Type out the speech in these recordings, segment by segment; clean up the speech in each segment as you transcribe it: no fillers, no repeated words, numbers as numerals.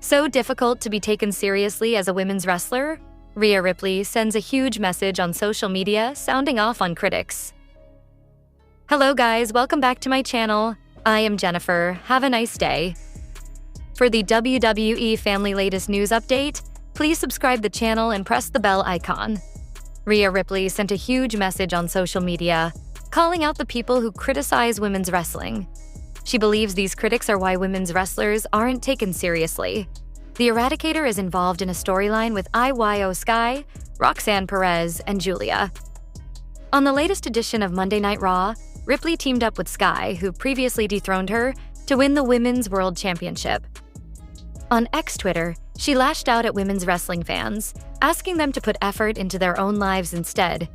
So difficult to be taken seriously as a women's wrestler? Ria Ripley sends a huge message on social media, sounding off on critics. Hello guys, welcome back to my channel. I am Jennifer. Have a nice day. For the WWE Family latest news update, please subscribe the channel and press the bell icon. Ria Ripley sent a huge message on social media, calling out the people who criticize women's wrestling. She believes these critics are why women's wrestlers aren't taken seriously. The Eradicator is involved in a storyline with Sky, Roxanne Perez, and Julia. On the latest edition of Monday Night Raw, Ripley teamed up with Sky, who previously dethroned her, to win the Women's World Championship. On X Twitter, she lashed out at women's wrestling fans, asking them to put effort into their own lives instead.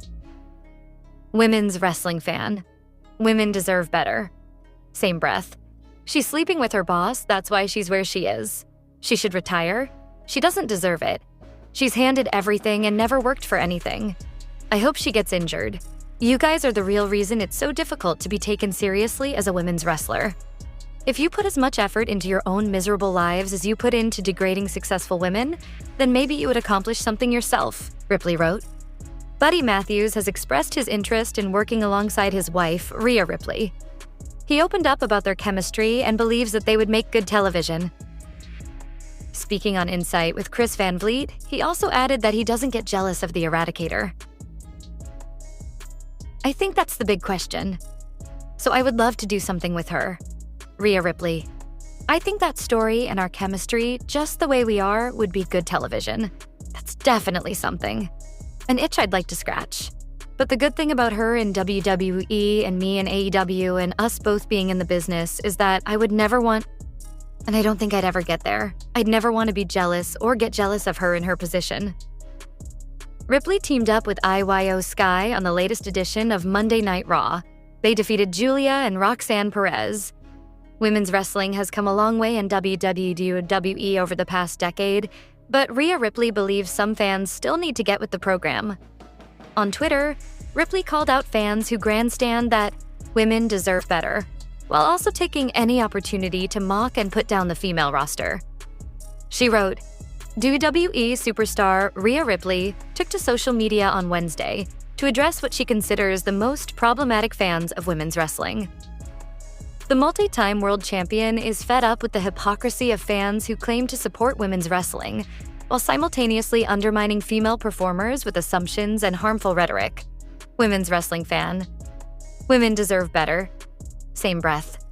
Women's wrestling fan. Women deserve better. Same breath. She's sleeping with her boss, that's why she's where she is. She should retire. She doesn't deserve it. She's handed everything and never worked for anything. I hope she gets injured. You guys are the real reason it's so difficult to be taken seriously as a women's wrestler. If you put as much effort into your own miserable lives as you put into degrading successful women, then maybe you would accomplish something yourself, Ripley wrote. Buddy Matthews has expressed his interest in working alongside his wife, Ria Ripley. He opened up about their chemistry and believes that they would make good television. Speaking on Insight with Chris Van Vliet, he also added that he doesn't get jealous of the Eradicator. I think that's the big question. So I would love to do something with her. Ria Ripley. I think that story and our chemistry, just the way we are, would be good television. That's definitely something. An itch I'd like to scratch. But the good thing about her in WWE and me in AEW and us both being in the business is that I would never want, and I don't think I'd ever get there, I'd never want to be jealous or get jealous of her in her position. Ripley teamed up with Sky on the latest edition of Monday Night Raw. They defeated Julia and Roxanne Perez. Women's wrestling has come a long way in WWE over the past decade, but Ria Ripley believes some fans still need to get with the program. On Twitter, Ripley called out fans who grandstand that women deserve better, while also taking any opportunity to mock and put down the female roster. She wrote, WWE superstar Ria Ripley took to social media on Wednesday to address what she considers the most problematic fans of women's wrestling. The multi-time world champion is fed up with the hypocrisy of fans who claim to support women's wrestling, while simultaneously undermining female performers with assumptions and harmful rhetoric. Women's wrestling fan. Women deserve better. Same breath.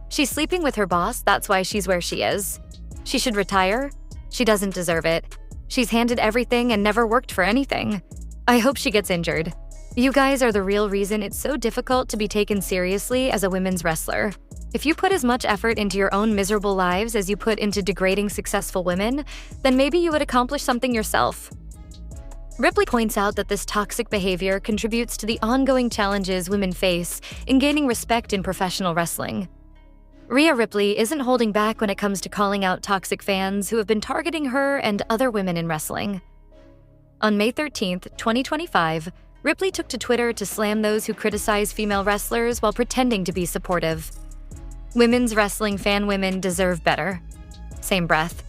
She's sleeping with her boss, that's why she's where she is. She should retire. She doesn't deserve it. She's handed everything and never worked for anything. I hope she gets injured. You guys are the real reason it's so difficult to be taken seriously as a women's wrestler. If you put as much effort into your own miserable lives as you put into degrading successful women, then maybe you would accomplish something yourself. Ripley points out that this toxic behavior contributes to the ongoing challenges women face in gaining respect in professional wrestling. Ria Ripley isn't holding back when it comes to calling out toxic fans who have been targeting her and other women in wrestling. On May 13, 2025, Ripley took to Twitter to slam those who criticize female wrestlers while pretending to be supportive. Women's wrestling fan women deserve better. Same breath.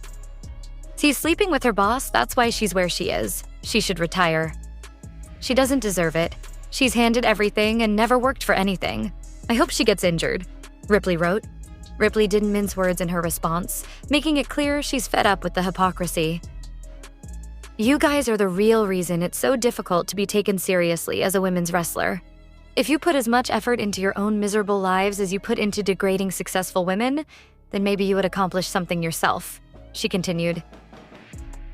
She's sleeping with her boss, that's why she's where she is. She should retire. She doesn't deserve it. She's handed everything and never worked for anything. I hope she gets injured, Ripley wrote. Ripley didn't mince words in her response, making it clear she's fed up with the hypocrisy. You guys are the real reason it's so difficult to be taken seriously as a women's wrestler. If you put as much effort into your own miserable lives as you put into degrading successful women, then maybe you would accomplish something yourself, she continued.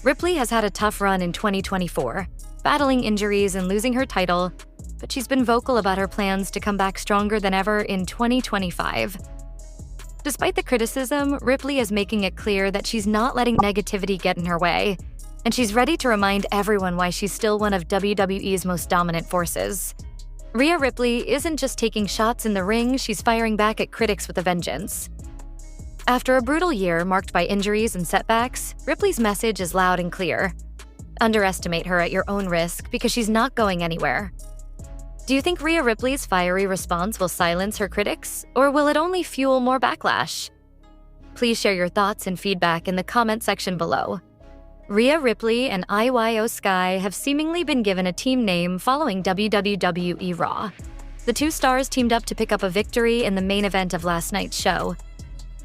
Ripley has had a tough run in 2024, battling injuries and losing her title, but she's been vocal about her plans to come back stronger than ever in 2025. Despite the criticism, Ripley is making it clear that she's not letting negativity get in her way, and she's ready to remind everyone why she's still one of WWE's most dominant forces. Ria Ripley isn't just taking shots in the ring, she's firing back at critics with a vengeance. After a brutal year marked by injuries and setbacks, Ripley's message is loud and clear. Underestimate her at your own risk because she's not going anywhere. Do you think Ria Ripley's fiery response will silence her critics, or will it only fuel more backlash? Please share your thoughts and feedback in the comment section below. Ria Ripley and Io Sky have seemingly been given a team name following WWE Raw. The two stars teamed up to pick up a victory in the main event of last night's show.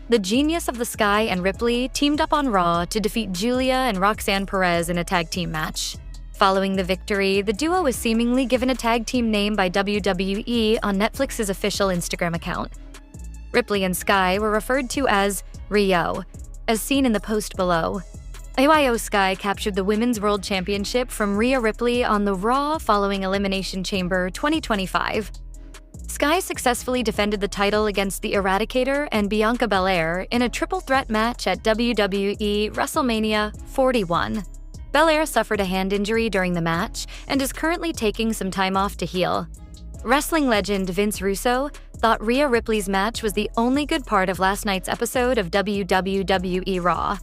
The genius of the Sky and Ripley teamed up on Raw to defeat Julia and Roxanne Perez in a tag team match. Following the victory, the duo was seemingly given a tag team name by WWE on Netflix's official Instagram account. Ripley and Sky were referred to as Rio, as seen in the post below. Io Sky captured the Women's World Championship from Rhea Ripley on the Raw following Elimination Chamber 2025. Sky successfully defended the title against the Eradicator and Bianca Belair in a triple threat match at WWE WrestleMania 41. Belair suffered a hand injury during the match and is currently taking some time off to heal. Wrestling legend Vince Russo thought Rhea Ripley's match was the only good part of last night's episode of WWE Raw.